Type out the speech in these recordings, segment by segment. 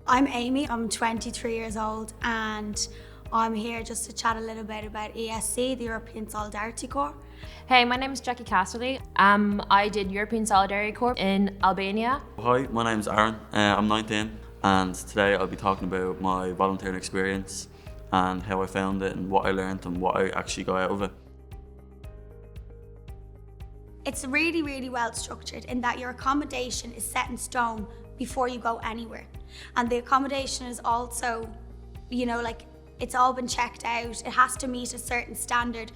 I'm Amy, I'm 23 years old and I'm here just to chat a little bit about ESC, the European Solidarity Corps. Hey, my name is Jackie Cassidy. I did European Solidarity Corps in Albania. Hi, my name's Aaron. I'm 19 and today I'll be talking about my volunteering experience and how I found it and what I learned and what I actually got out of it. It's really, really well structured in that your accommodation is set in stone before you go anywhere. And the accommodation is also, it's all been checked out. It has to meet a certain standard.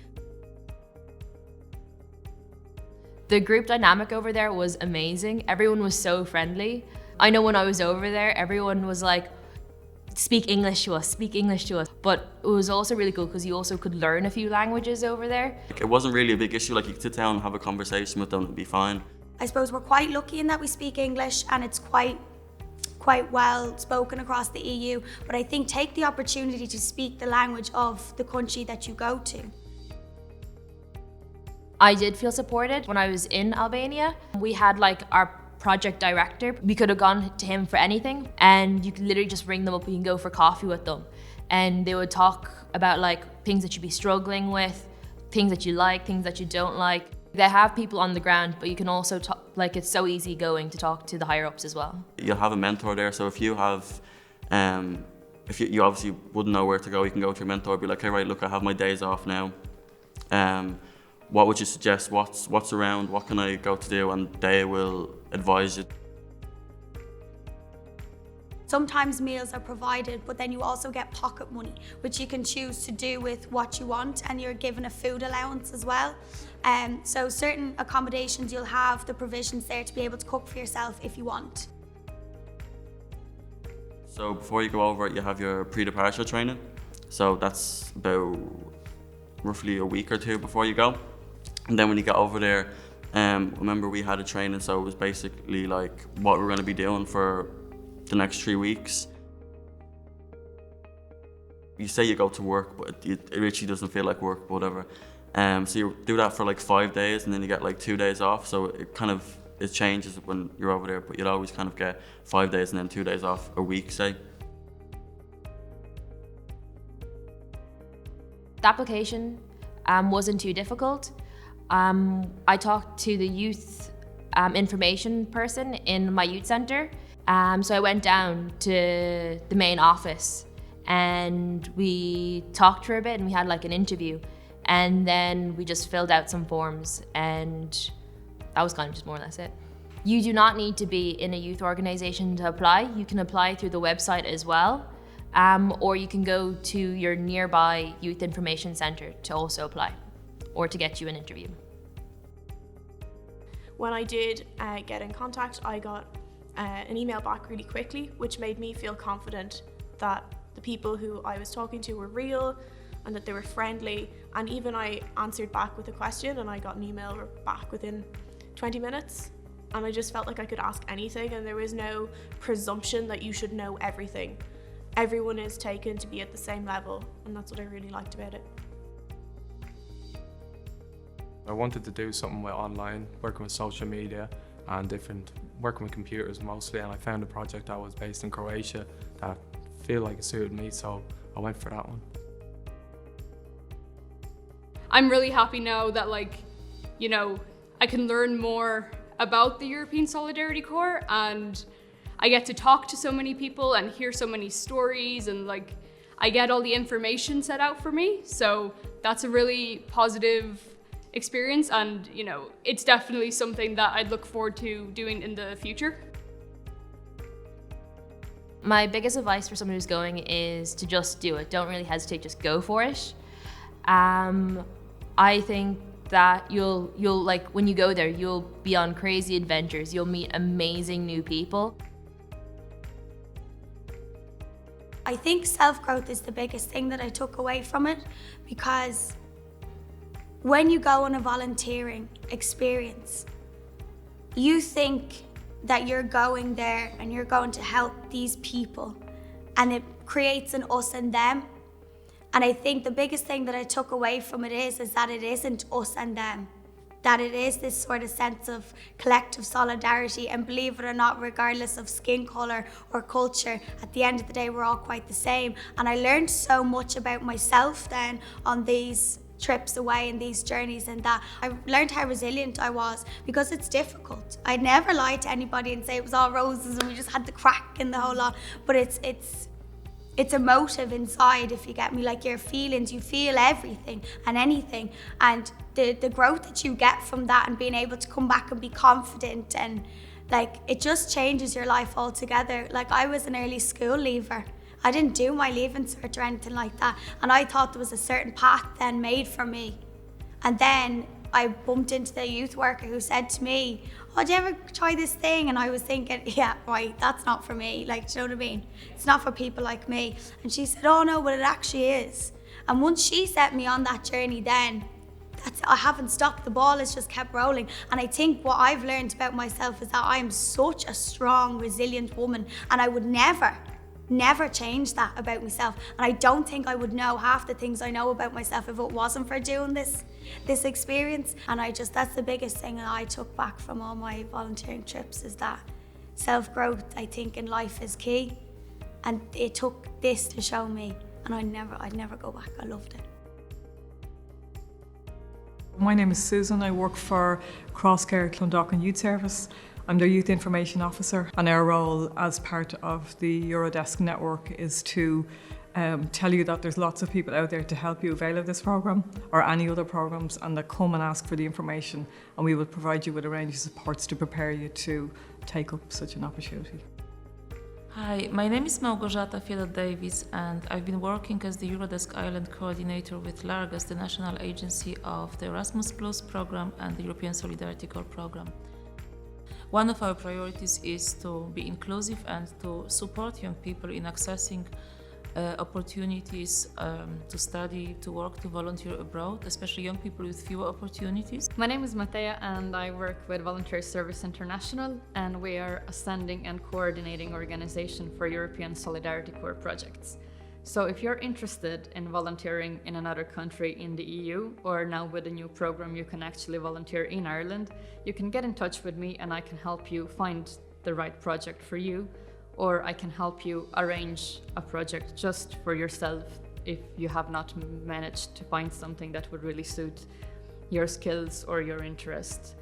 The group dynamic over there was amazing. Everyone was so friendly. I know when I was over there, everyone was like, speak English to us, speak English to us. But it was also really cool because you also could learn a few languages over there. It wasn't really a big issue, you could sit down and have a conversation with them, it'd be fine. I suppose we're quite lucky in that we speak English and it's quite well spoken across the EU, but I think take the opportunity to speak the language of the country that you go to. I did feel supported when I was in Albania. We had our project director. We could have gone to him for anything and you could literally just ring them up and you can go for coffee with them. And they would talk about things that you'd be struggling with, things that you like, things that you don't like. They have people on the ground, but you can also talk, it's so easy going to talk to the higher ups as well. You'll have a mentor there, so if you have, if you obviously wouldn't know where to go, you can go to your mentor and be like, hey, right, look, I have my days off now. What would you suggest? What's around? What can I go to do? And they will advise you. Sometimes meals are provided, but then you also get pocket money, which you can choose to do with what you want, and you're given a food allowance as well. So certain accommodations, you'll have the provisions there to be able to cook for yourself if you want. So before you go over it, you have your pre-departure training. So that's about roughly a week or two before you go. And then when you get over there, remember we had a training, so it was basically what we're going to be doing for the next 3 weeks. You say you go to work, but it literally doesn't feel like work, but whatever. So you do that for 5 days and then you get 2 days off. So it changes when you're over there, but you'd always get 5 days and then 2 days off a week, say. The application wasn't too difficult. I talked to the youth information person in my youth centre. So I went down to the main office and we talked for a bit and we had an interview. And then we just filled out some forms and that was just more or less it. You do not need to be in a youth organisation to apply. You can apply through the website as well. Or you can go to your nearby youth information centre to also apply or to get you an interview. When I did get in contact, I got an email back really quickly, which made me feel confident that the people who I was talking to were real and that they were friendly. And even I answered back with a question and I got an email back within 20 minutes. And I just felt like I could ask anything and there was no presumption that you should know everything. Everyone is taken to be at the same level, and that's what I really liked about it. I wanted to do something with online, working with social media and working with computers mostly, and I found a project that was based in Croatia that feel like it suited me, so I went for that one. I'm really happy now that I can learn more about the European Solidarity Corps and I get to talk to so many people and hear so many stories and I get all the information set out for me. So that's a really positive experience and it's definitely something that I'd look forward to doing in the future. My biggest advice for someone who's going is to just do it. Don't really hesitate, just go for it. I think that you'll when you go there, you'll be on crazy adventures. You'll meet amazing new people. I think self-growth is the biggest thing that I took away from it, because when you go on a volunteering experience, you think that you're going there and you're going to help these people and it creates an us and them. And I think the biggest thing that I took away from it is that it isn't us and them. that it is this sort of sense of collective solidarity, and believe it or not, regardless of skin colour or culture, at the end of the day we're all quite the same. And I learned so much about myself then on these trips away and these journeys, and that I learned how resilient I was, because it's difficult. I'd never lie to anybody and say it was all roses and we just had the crack and the whole lot, but it's emotive inside, if you get me, like your feelings, you feel everything and anything, and the growth that you get from that and being able to come back and be confident, and like it just changes your life altogether. Like I was an early school leaver. I didn't do my leaving cert or anything like that, and I thought there was a certain path then made for me. And then I bumped into the youth worker who said to me, "Oh, do you ever try this thing?" And I was thinking, yeah, right, that's not for me. Like, do you know what I mean? It's not for people like me. And she said, "Oh no, but it actually is." And once she set me on that journey, then I haven't stopped. The ball has just kept rolling. And I think what I've learned about myself is that I am such a strong, resilient woman, and I would never change that about myself. And I don't think I would know half the things I know about myself if it wasn't for doing this experience. And that's the biggest thing that I took back from all my volunteering trips, is that self-growth, I think, in life is key. And it took this to show me, and I'd never go back. I loved it. My name is Susan. I work for Crosscare Clondalkin Youth Service. I'm their Youth Information Officer, and our role as part of the Eurodesk Network is to tell you that there's lots of people out there to help you avail of this programme or any other programmes, and that come and ask for the information, and we will provide you with a range of supports to prepare you to take up such an opportunity. Hi, my name is Małgorzata Fiedot-Davis, and I've been working as the Eurodesk Ireland Coordinator with LARGAS, the national agency of the Erasmus Plus programme and the European Solidarity Corps programme. One of our priorities is to be inclusive and to support young people in accessing opportunities to study, to work, to volunteer abroad, especially young people with fewer opportunities. My name is Matea, and I work with Volunteer Service International, and we are a standing and coordinating organization for European Solidarity Corps projects. So if you're interested in volunteering in another country in the EU, or now with a new program you can actually volunteer in Ireland, you can get in touch with me and I can help you find the right project for you, or I can help you arrange a project just for yourself if you have not managed to find something that would really suit your skills or your interests.